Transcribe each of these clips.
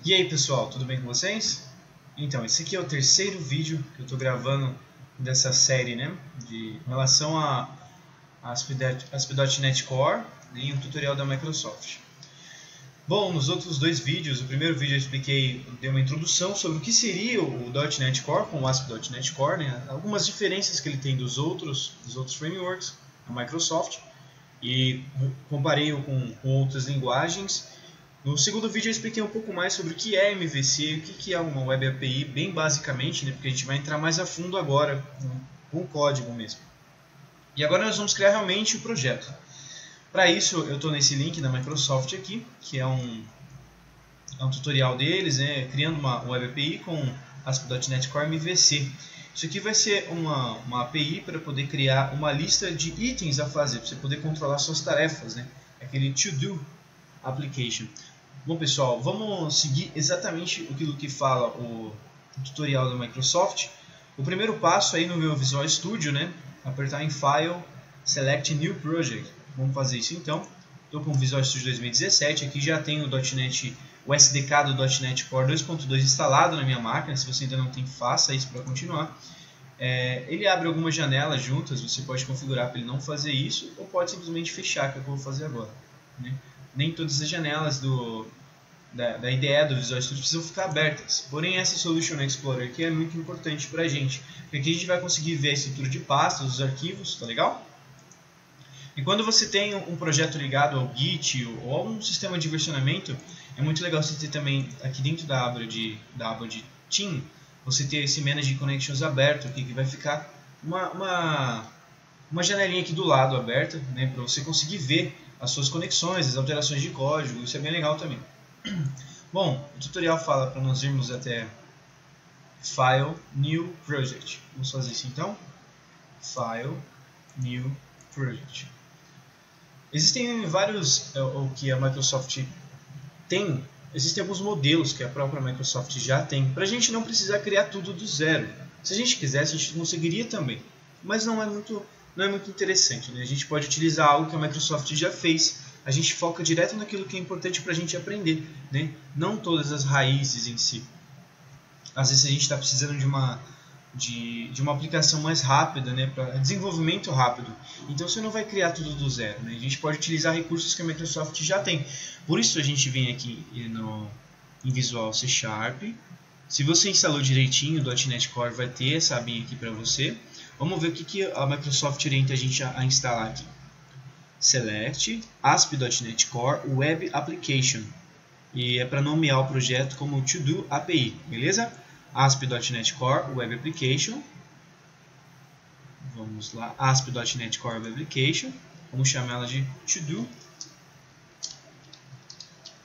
E aí pessoal, tudo bem com vocês? Então, esse aqui é o terceiro vídeo que eu estou gravando dessa série, né? Em relação a ASP.NET Core e um tutorial da Microsoft. Bom, nos outros dois vídeos, o primeiro vídeo eu expliquei, dei uma introdução sobre o que seria o .NET Core com o ASP.NET Core, né? Algumas diferenças que ele tem dos outros frameworks da Microsoft, e comparei-o com outras linguagens. No segundo vídeo eu expliquei um pouco mais sobre o que é MVC, o que é uma Web API, bem basicamente, né, porque a gente vai entrar mais a fundo agora com o código mesmo. E agora nós vamos criar realmente o projeto. Para isso eu estou nesse link da Microsoft aqui, que é um tutorial deles, né, criando uma Web API com ASP.NET Core MVC. Isso aqui vai ser uma API para poder criar uma lista de itens a fazer, para você poder controlar suas tarefas, né, aquele to-do application. Bom pessoal, vamos seguir exatamente aquilo que fala o tutorial da Microsoft. O primeiro passo aí no meu Visual Studio, né? Apertar em File, Select New Project. Vamos fazer isso então. Estou com o Visual Studio 2017, aqui já tenho o SDK do .NET Core 2.2 instalado na minha máquina. Se você ainda não tem, faça isso para continuar. Ele abre algumas janelas juntas, você pode configurar para ele não fazer isso, ou pode simplesmente fechar, que é o que eu vou fazer agora, né? Nem todas as janelas da IDE do Visual Studio precisam ficar abertas. Porém, essa Solution Explorer aqui é muito importante para a gente, porque aqui a gente vai conseguir ver a estrutura de pastas, os arquivos, tá legal? E quando você tem um projeto ligado ao Git ou a um sistema de versionamento, é muito legal você ter também aqui dentro da aba de Team, você ter esse Manage Connections aberto aqui, que vai ficar uma janelinha aqui do lado aberta, né, para você conseguir ver as suas conexões, as alterações de código. Isso é bem legal também. Bom, o tutorial fala para nós irmos até File, New Project. Vamos fazer isso então. File, New Project. Existem vários, o que a Microsoft tem, existem alguns modelos que a própria Microsoft já tem, para a gente não precisar criar tudo do zero. Se a gente quisesse, a gente conseguiria também, mas não é muito interessante, né? A gente pode utilizar algo que a Microsoft já fez. A gente foca direto naquilo que é importante para a gente aprender, né? Não todas as raízes em si. Às vezes a gente está precisando de uma aplicação mais rápida, né? Para desenvolvimento rápido. Então você não vai criar tudo do zero, né? A gente pode utilizar recursos que a Microsoft já tem. Por isso a gente vem aqui em Visual C#. Se você instalou direitinho o .NET Core, vai ter essa abinha aqui para você. Vamos ver o que a Microsoft orienta a gente a instalar aqui. Select ASP.NET Core Web Application. E é para nomear o projeto como To-Do API, beleza? ASP.NET Core Web Application. Vamos lá, ASP.NET Core Web Application. Vamos chamar ela de To-Do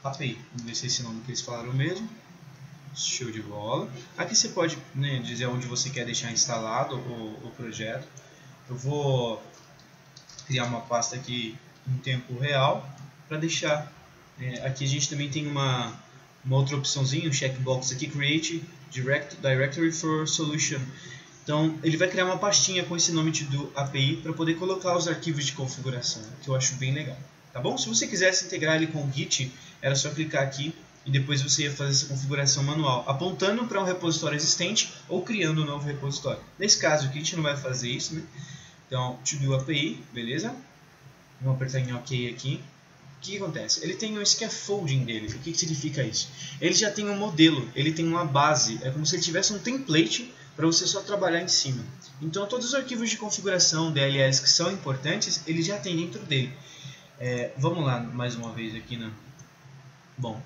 API. Vamos ver se é esse nome que eles falaram mesmo. Show de bola. Aqui você pode, né, dizer onde você quer deixar instalado o projeto. Eu vou criar uma pasta aqui em tempo real para deixar. Aqui a gente também tem uma outra opçãozinha, um checkbox aqui, Create Directory for Solution. Então ele vai criar uma pastinha com esse nome do API para poder colocar os arquivos de configuração, que eu acho bem legal. Tá bom? Se você quisesse integrar ele com o Git, era só clicar aqui e depois você ia fazer essa configuração manual, apontando para um repositório existente ou criando um novo repositório. Nesse caso aqui a gente não vai fazer isso, né? Então, To-Do API, beleza? Vamos apertar em OK aqui. O que acontece? Ele tem um scaffolding dele. O que significa isso? Ele já tem um modelo, ele tem uma base. É como se ele tivesse um template para você só trabalhar em cima. Então, todos os arquivos de configuração, DLLs que são importantes, ele já tem dentro dele. Vamos lá mais uma vez aqui, né? Bom,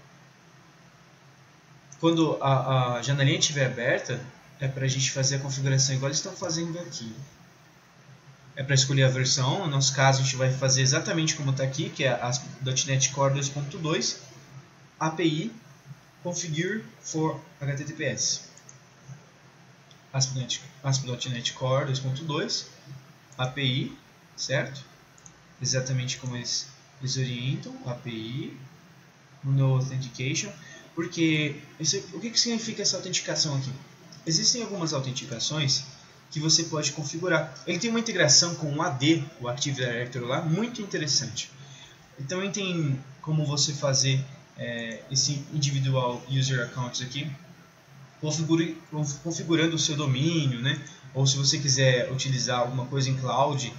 quando a janelinha estiver aberta, é para a gente fazer a configuração igual eles estão fazendo aqui. É para escolher a versão. No nosso caso, a gente vai fazer exatamente como está aqui, que é a .NET Core 2.2 API Configure for HTTPS. ASP.NET Core 2.2 API, certo? Exatamente como eles orientam, API No Authentication. Porque o que significa essa autenticação aqui? Existem algumas autenticações que você pode configurar. Ele tem uma integração com o AD, o Active Directory lá, muito interessante. Então ele tem como você fazer esse individual user account aqui, configurando o seu domínio, né? Ou se você quiser utilizar alguma coisa em cloud,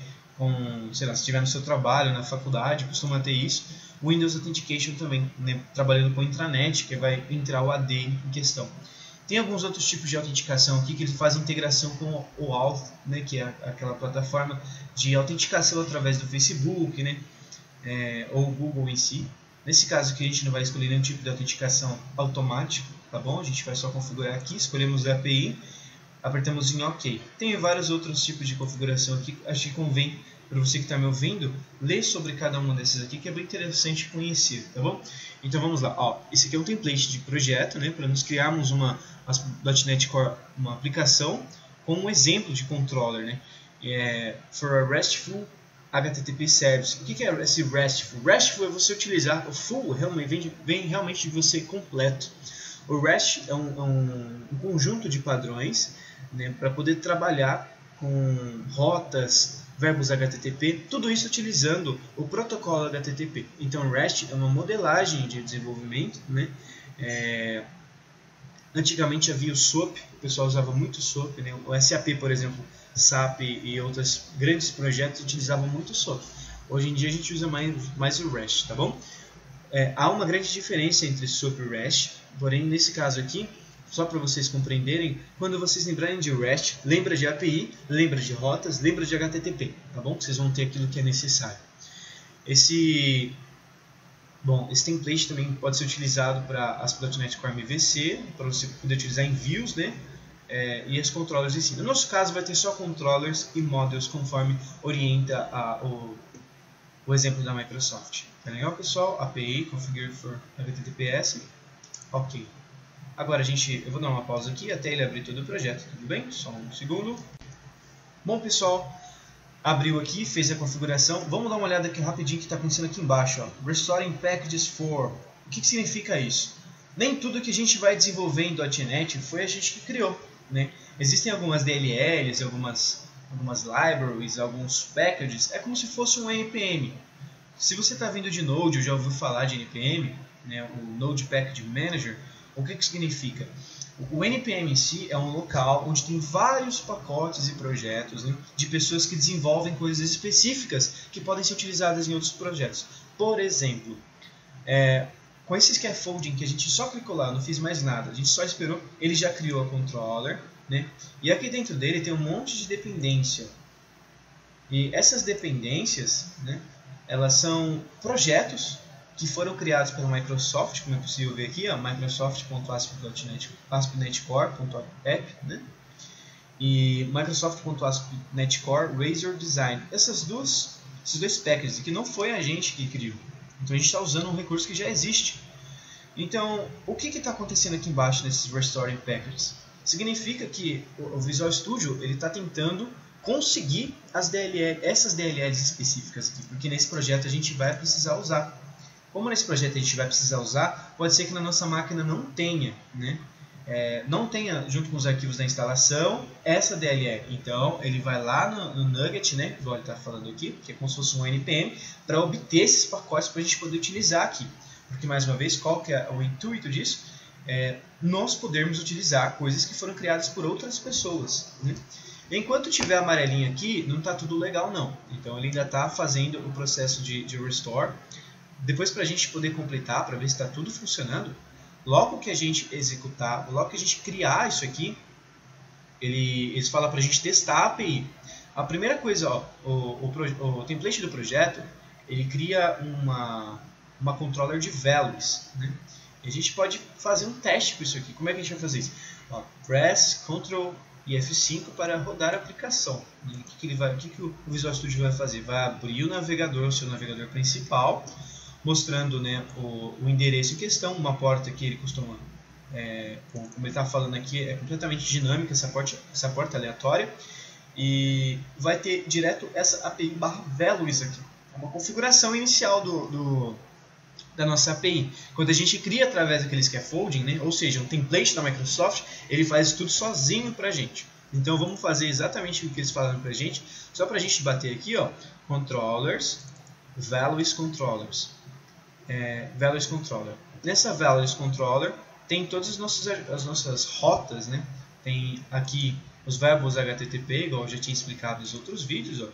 sei lá, se estiver no seu trabalho, na faculdade, costuma ter isso. Windows Authentication também, né? Trabalhando com intranet, que vai entrar o AD em questão. Tem alguns outros tipos de autenticação aqui que ele faz integração com o Auth, né? Que é aquela plataforma de autenticação através do Facebook, né? Ou Google em si. Nesse caso aqui a gente não vai escolher nenhum tipo de autenticação automático, tá bom? A gente vai só configurar aqui, escolhemos a API, apertamos em OK. Tem vários outros tipos de configuração aqui, acho que convém para você que está me ouvindo, ler sobre cada um desses aqui, que é bem interessante conhecer, tá bom? Então vamos lá, ó, esse aqui é um template de projeto, né, para nós criarmos uma .NET Core, uma aplicação com um exemplo de controller, né, for a RESTful HTTP Service. O que é esse RESTful? RESTful é você utilizar, o full vem realmente de você completo. O REST é um conjunto de padrões, né, para poder trabalhar com rotas, verbos HTTP, tudo isso utilizando o protocolo HTTP. Então, REST é uma modelagem de desenvolvimento, né? Antigamente havia o SOAP, o pessoal usava muito o SOAP, né? O SAP, por exemplo, SAP e outros grandes projetos utilizavam muito o SOAP. Hoje em dia a gente usa mais o REST, tá bom? Há uma grande diferença entre SOAP e REST, porém nesse caso aqui, só para vocês compreenderem, quando vocês lembrarem de REST, lembra de API, lembra de rotas, lembra de HTTP, tá bom? Vocês vão ter aquilo que é necessário. Esse template também pode ser utilizado para ASP.NET Core MVC, para você poder utilizar em views, né? E as controllers em si. No nosso caso vai ter só controllers e modules conforme orienta o exemplo da Microsoft. Tá legal, pessoal? API, configure for HTTPS. Ok. Agora eu vou dar uma pausa aqui até ele abrir todo o projeto, tudo bem? Só um segundo. Bom, pessoal, abriu aqui, fez a configuração. Vamos dar uma olhada aqui rapidinho que está acontecendo aqui embaixo. Ó. Restoring Packages for. O que significa isso? Nem tudo que a gente vai desenvolver em .NET foi a gente que criou, né? Existem algumas DLLs, algumas libraries, alguns packages. É como se fosse um NPM. Se você está vindo de Node ou já ouviu falar de NPM, né, o Node Package Manager, o que significa? O NPM em si é um local onde tem vários pacotes e projetos, né, de pessoas que desenvolvem coisas específicas que podem ser utilizadas em outros projetos. Por exemplo, com esse scaffolding que a gente só clicou lá, não fiz mais nada, a gente só esperou, ele já criou a controller, né, e aqui dentro dele tem um monte de dependência. E essas dependências, né, elas são projetos que foram criados pela Microsoft, como é possível ver aqui, Microsoft.ASP.NET Core.app, né? E Microsoft.ASP.NET Core Razor Design. Esses dois packages aqui não foi a gente que criou. Então a gente está usando um recurso que já existe. Então, o que está acontecendo aqui embaixo nesses Restoring Packages? Significa que o Visual Studio está tentando conseguir essas DLLs específicas aqui, porque nesse projeto a gente vai precisar usar. Como nesse projeto a gente vai precisar usar, pode ser que na nossa máquina não tenha, né? Não tenha, junto com os arquivos da instalação, essa DLL. Então, ele vai lá no Nugget, né? Igual ele está falando aqui, que é como se fosse um NPM, para obter esses pacotes para a gente poder utilizar aqui. Porque, mais uma vez, qual que é o intuito disso? Nós podermos utilizar coisas que foram criadas por outras pessoas, né? Enquanto tiver amarelinho aqui, não está tudo legal não. Então, ele ainda está fazendo o processo de restore. Depois, para a gente poder completar, para ver se está tudo funcionando, logo que a gente executar, logo que a gente criar isso aqui, eles falam para a gente testar a API. A primeira coisa, ó, o template do projeto, ele cria uma controller de values, né? E a gente pode fazer um teste com isso aqui. Como é que a gente vai fazer isso? Ó, press Ctrl e F5 para rodar a aplicação. O que o Visual Studio vai fazer? Vai abrir o navegador, o seu navegador principal, mostrando, né, o endereço em questão, uma porta que ele costuma, como ele está falando aqui, é completamente dinâmica, essa porta aleatória, e vai ter direto essa API /values aqui. É uma configuração inicial da nossa API. Quando a gente cria através daquele scaffolding, né, ou seja, um template da Microsoft, ele faz tudo sozinho para a gente. Então vamos fazer exatamente o que eles falaram para a gente, só para a gente bater aqui, ó, controllers, values controllers. Values controller. nessa Values Controller tem todas as nossas rotas, né? Tem aqui os verbos HTTP, igual eu já tinha explicado nos outros vídeos, ó.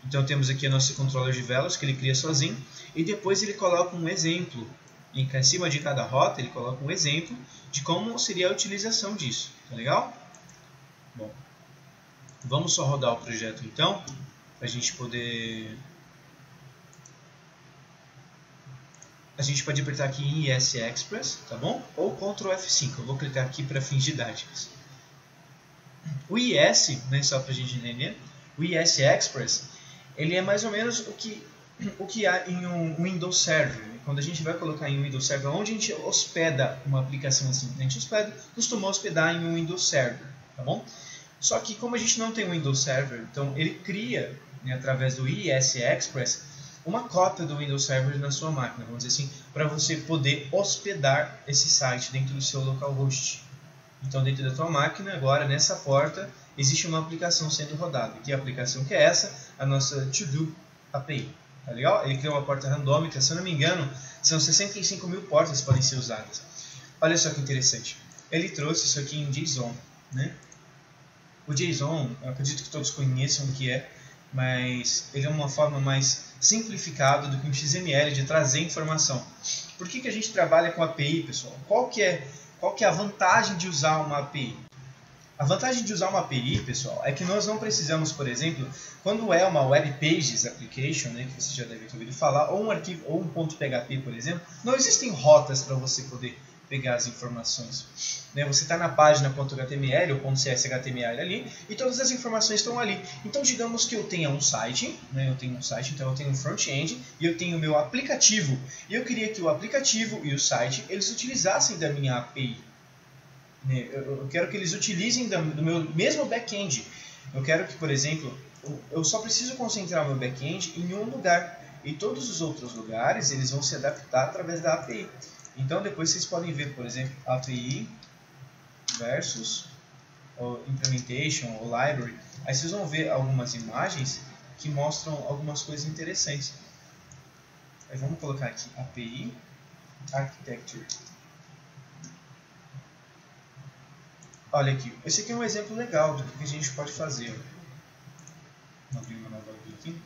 Então temos aqui o nosso controller de Values que ele cria sozinho e depois ele coloca um exemplo. Em cima de cada rota ele coloca um exemplo de como seria a utilização disso. Tá legal? Bom, vamos só rodar o projeto então, para a gente poder... A gente pode apertar aqui em ES Express, tá bom? Ou Ctrl F5, eu vou clicar aqui para fins didáticos. O ES, né, só para a gente entender, o ES Express, ele é mais ou menos o que há em um Windows Server. Quando a gente vai colocar em um Windows Server, onde a gente hospeda uma aplicação assim, a gente costuma hospedar em um Windows Server, tá bom? Só que como a gente não tem um Windows Server, então ele cria, né, através do ES Express, uma cópia do Windows Server na sua máquina, vamos dizer assim, para você poder hospedar esse site dentro do seu localhost. Então, dentro da tua máquina, agora nessa porta, existe uma aplicação sendo rodada. Que aplicação que é essa? A nossa To-Do API. Tá legal? Ele criou uma porta randômica, se eu não me engano, são 65 mil portas que podem ser usadas. Olha só que interessante. Ele trouxe isso aqui em JSON, né? O JSON, eu acredito que todos conheçam o que é, mas ele é uma forma mais simplificada do que um XML de trazer informação. Por que a gente trabalha com API, pessoal? Qual que é a vantagem de usar uma API? A vantagem de usar uma API, pessoal, é que nós não precisamos, por exemplo, quando é uma Web Pages Application, né, que você já deve ter ouvido falar, ou um arquivo, ou um .php, por exemplo, não existem rotas para você poder pegar as informações. Né, você está na página .html ou .cshtml ali e todas as informações estão ali. Então, digamos que eu tenha um site, né, então eu tenho um front-end e eu tenho o meu aplicativo. E eu queria que o aplicativo e o site eles utilizassem da minha API. Eu quero que eles utilizem do meu mesmo back-end. Eu quero que, por exemplo, eu só preciso concentrar o meu back-end em um lugar. E todos os outros lugares eles vão se adaptar através da API. Então depois vocês podem ver, por exemplo, API versus ou Implementation ou Library. Aí vocês vão ver algumas imagens que mostram algumas coisas interessantes. Aí vamos colocar aqui API Architecture. Olha aqui, esse aqui é um exemplo legal do que a gente pode fazer. Vou abrir uma nova aqui.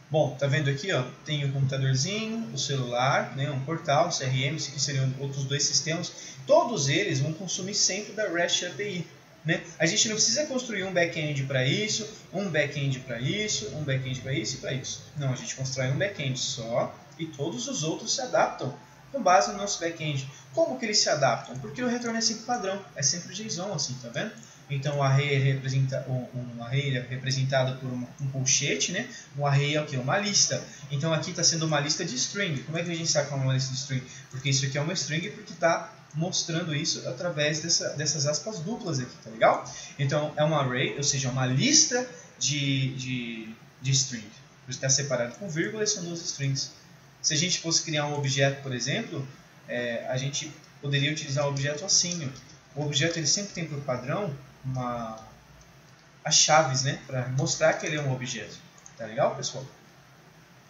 Bom, tá vendo aqui, ó, tem o computadorzinho, o celular, né, um portal, CRM, que seriam outros dois sistemas. Todos eles vão consumir sempre da REST API. Né? A gente não precisa construir um back-end para isso, um back-end para isso, um back-end para isso e para isso. Não, a gente constrói um back-end só e todos os outros se adaptam com base no nosso back-end. Como que eles se adaptam? Porque o retorno é sempre padrão, é sempre JSON, assim, tá vendo? Então o array é representado por um colchete, né? Um array é o quê? Uma lista. Então aqui está sendo uma lista de string. Como é que a gente sabe que é uma lista de string? Porque isso aqui é uma string porque está mostrando isso através dessas aspas duplas aqui, tá legal? Então é um array, ou seja, uma lista de string. Está separado com vírgula e são duas strings. Se a gente fosse criar um objeto, por exemplo, a gente poderia utilizar um objeto assim. O objeto ele sempre tem por padrão as chaves, né, para mostrar que ele é um objeto. Tá legal, pessoal?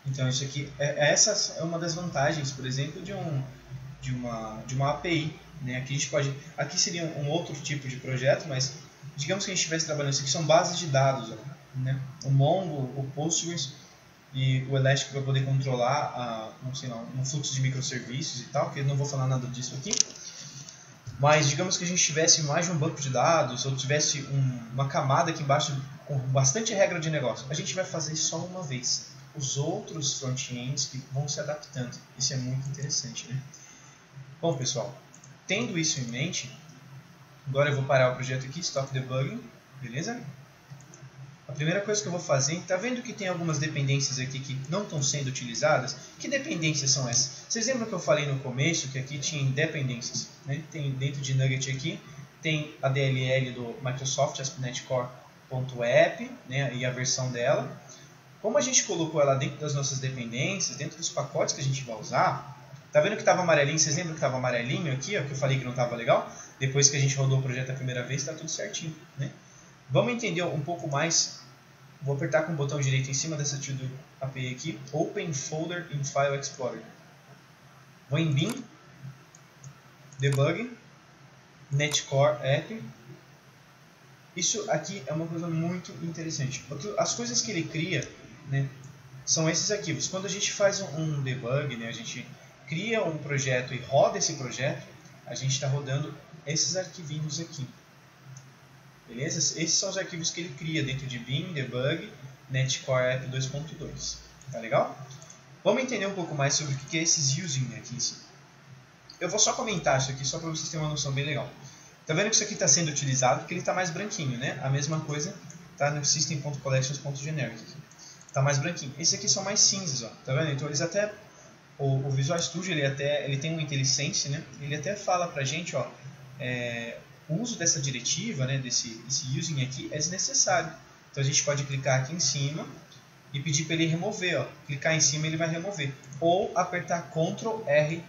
Então isso aqui, essa é uma das vantagens, por exemplo, de uma API. Né? Aqui seria um outro tipo de projeto, mas digamos que a gente estivesse trabalhando, isso aqui são bases de dados. Né? O Mongo, o Postgres e o Elastic para poder controlar um fluxo de microserviços e tal, que eu não vou falar nada disso aqui. Mas digamos que a gente tivesse mais de um banco de dados, ou tivesse uma camada aqui embaixo com bastante regra de negócio. A gente vai fazer só uma vez. Os outros front-ends que vão se adaptando. Isso é muito interessante, né? Bom, pessoal, tendo isso em mente, agora eu vou parar o projeto aqui, Stop Debugging, beleza? A primeira coisa que eu vou fazer, tá vendo que tem algumas dependências aqui que não estão sendo utilizadas? Que dependências são essas? Vocês lembram que eu falei no começo que aqui tinha dependências? Né? Tem dentro de Nugget aqui, tem a DLL do Microsoft ASP.NET Core.app, né, e a versão dela. Como a gente colocou ela dentro das nossas dependências, dentro dos pacotes que a gente vai usar, tá vendo que estava amarelinho? Vocês lembram que estava amarelinho aqui, ó, que eu falei que não estava legal? Depois que a gente rodou o projeto a primeira vez, está tudo certinho. Né? Vamos entender um pouco mais. Vou apertar com o botão direito em cima dessa To-Do API aqui, Open Folder in File Explorer. Vou em Bin, debug, Netcore App. Isso aqui é uma coisa muito interessante. As coisas que ele cria, né, são esses arquivos. Quando a gente faz um debug, né, a gente cria um projeto e roda esse projeto, a gente está rodando esses arquivinhos aqui. Beleza? Esses são os arquivos que ele cria dentro de Vim, Debug, Netcore App 2.2. Tá legal? Vamos entender um pouco mais sobre o que é esses using aqui em si. Eu vou só comentar isso aqui, só para vocês terem uma noção bem legal. Tá vendo que isso aqui está sendo utilizado porque ele está mais branquinho, né? A mesma coisa está no system.collections.generic. Está mais branquinho. Esses aqui são mais cinzas, ó. Tá vendo? Então eles até... O Visual Studio ele tem um IntelliSense, né? Ele até fala pra gente, ó, o uso dessa diretiva, né, desse using aqui é desnecessário. Então a gente pode clicar aqui em cima e pedir para ele remover, ó. Clicar em cima ele vai remover. Ou apertar Ctrl R